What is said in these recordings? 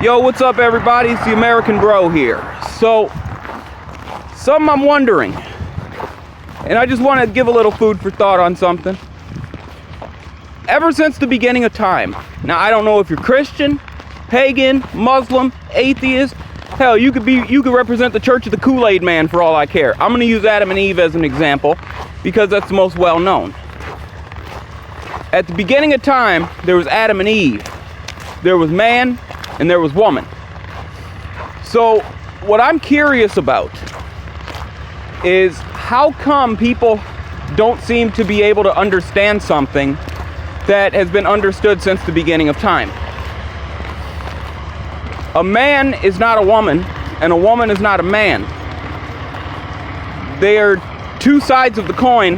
Yo, what's up everybody? It's the American Bro here. So, something I'm wondering, and I just want to give a little food for thought on something. Ever since the beginning of time, now I don't know if you're Christian, pagan, Muslim, atheist, hell, you could represent the Church of the Kool-Aid Man for all I care. I'm going to use Adam and Eve as an example because that's the most well known. At the beginning of time, there was Adam and Eve. There was man and there was woman. So what I'm curious about is how come people don't seem to be able to understand something that has been understood since the beginning of time. A man is not a woman and a woman is not a man. They are two sides of the coin,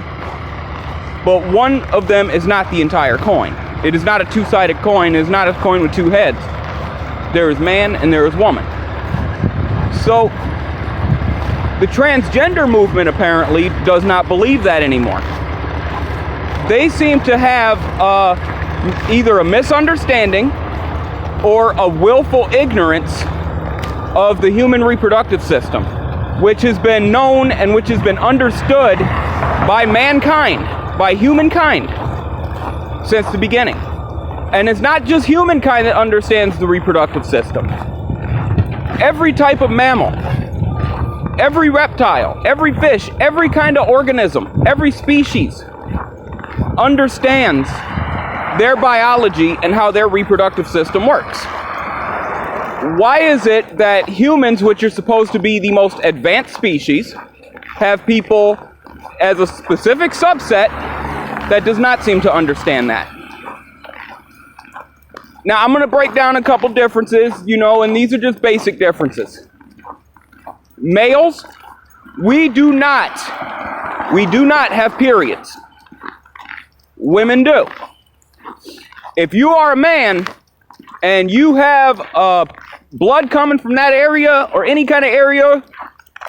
but one of them is not the entire coin. It is not a two-sided coin. It is not a coin with two heads. There is man and there is woman. So, the transgender movement apparently does not believe that anymore. They seem to have either a misunderstanding or a willful ignorance of the human reproductive system, which has been known and which has been understood by mankind, by humankind, since the beginning. And it's not just humankind that understands the reproductive system. Every type of mammal, every reptile, every fish, every kind of organism, every species understands their biology and how their reproductive system works. Why is it that humans, which are supposed to be the most advanced species, have people as a specific subset that does not seem to understand that? Now, I'm going to break down a couple differences, and these are just basic differences. Males, we do not have periods. Women do. If you are a man and you have blood coming from that area or any kind of area,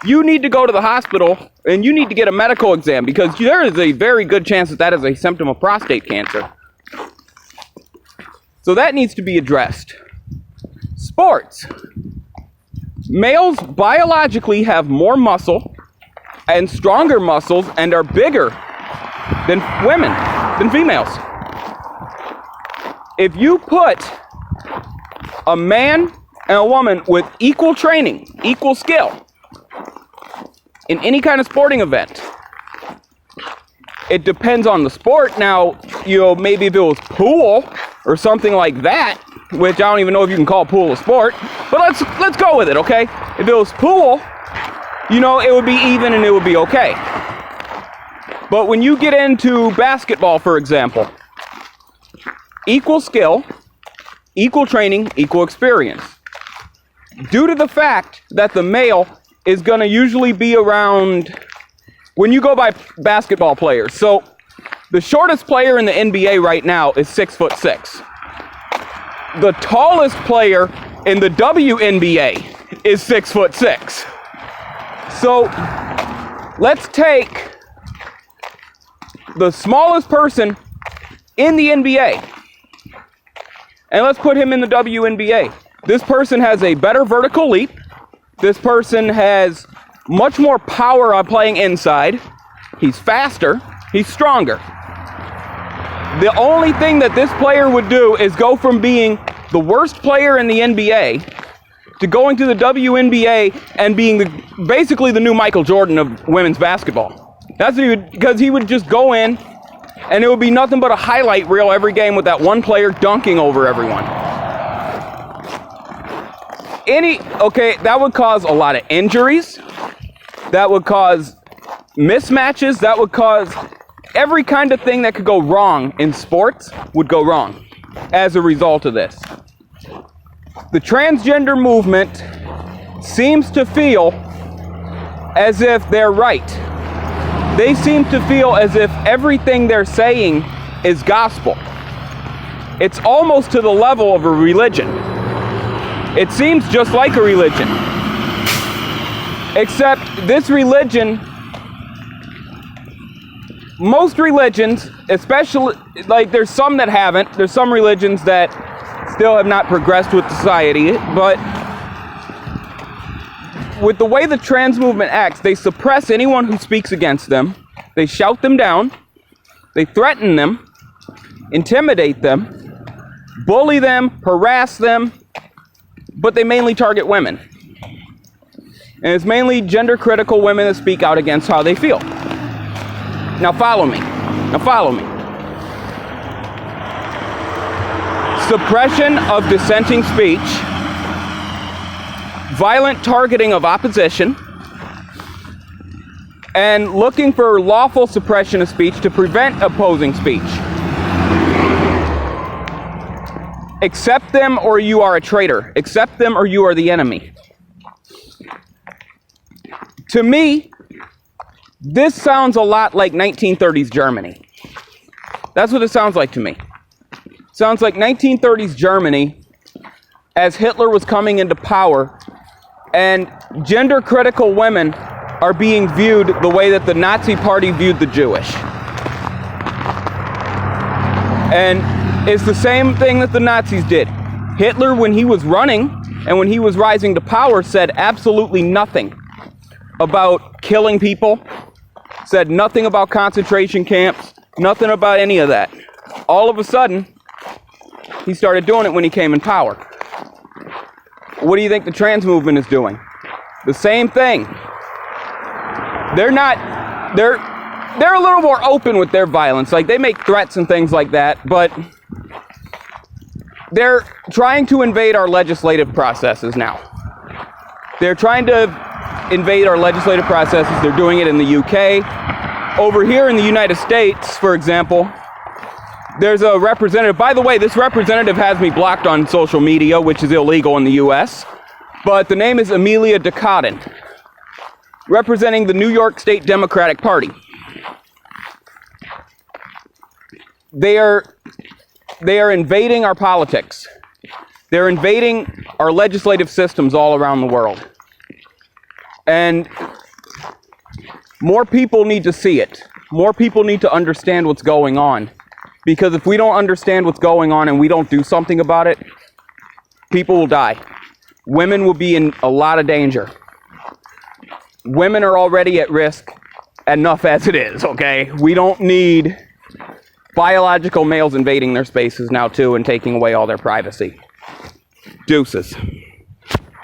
you need to go to the hospital and you need to get a medical exam because there is a very good chance that that is a symptom of prostate cancer. So that needs to be addressed. Sports. Males biologically have more muscle and stronger muscles and are bigger than women, than females. If you put a man and a woman with equal training, equal skill, in any kind of sporting event, it depends on the sport. Now, maybe if it was pool or something like that, which I don't even know if you can call pool a sport, but let's go with it, okay? If it was pool, it would be even and it would be okay. But when you get into basketball, for example, equal skill, equal training, equal experience. Due to the fact that the male is going to usually be around, when you go by basketball players, so the shortest player in the NBA right now is 6'6". The tallest player in the WNBA is 6'6". So let's take the smallest person in the NBA and let's put him in the WNBA. This person has a better vertical leap. This person has much more power on playing inside. He's faster. He's stronger. The only thing that this player would do is go from being the worst player in the NBA to going to the WNBA and being basically the new Michael Jordan of women's basketball. That's what he would, because he would just go in and it would be nothing but a highlight reel every game with that one player dunking over everyone. That would cause a lot of injuries. That would cause mismatches. That would cause every kind of thing that could go wrong in sports would go wrong as a result of this. The transgender movement seems to feel as if they're right. They seem to feel as if everything they're saying is gospel. It's almost to the level of a religion. It seems just like a religion. Except this religion, most religions, especially, there's some that haven't, there's some religions that still have not progressed with society, but with the way the trans movement acts, they suppress anyone who speaks against them. They shout them down. They threaten them, intimidate them, bully them, harass them, but they mainly target women. And it's mainly gender-critical women that speak out against how they feel. Now follow me. Suppression of dissenting speech, violent targeting of opposition, and looking for lawful suppression of speech to prevent opposing speech. Accept them or you are a traitor. Accept them or you are the enemy. To me, this sounds a lot like 1930s Germany. That's what it sounds like to me. It sounds like 1930s Germany as Hitler was coming into power, and gender-critical women are being viewed the way that the Nazi Party viewed the Jewish. And it's the same thing that the Nazis did. Hitler, when he was running and when he was rising to power, said absolutely nothing about killing people, said nothing about concentration camps, nothing about any of that. All of a sudden, he started doing it when he came in power. What do you think the trans movement is doing? The same thing. They're a little more open with their violence. Like, they make threats and things like that, but they're trying to invade our legislative processes now. They're trying to invade our legislative processes. They're doing it in the UK. Over here in the United States, for example, there's a representative. By the way, this representative has me blocked on social media, which is illegal in the US. But the name is Amelia Decotten, representing the New York State Democratic Party. They are invading our politics. They're invading our legislative systems all around the world. And more people need to see it. More people need to understand what's going on. Because if we don't understand what's going on and we don't do something about it, people will die. Women will be in a lot of danger. Women are already at risk enough as it is, okay? We don't need biological males invading their spaces now too and taking away all their privacy. Deuces.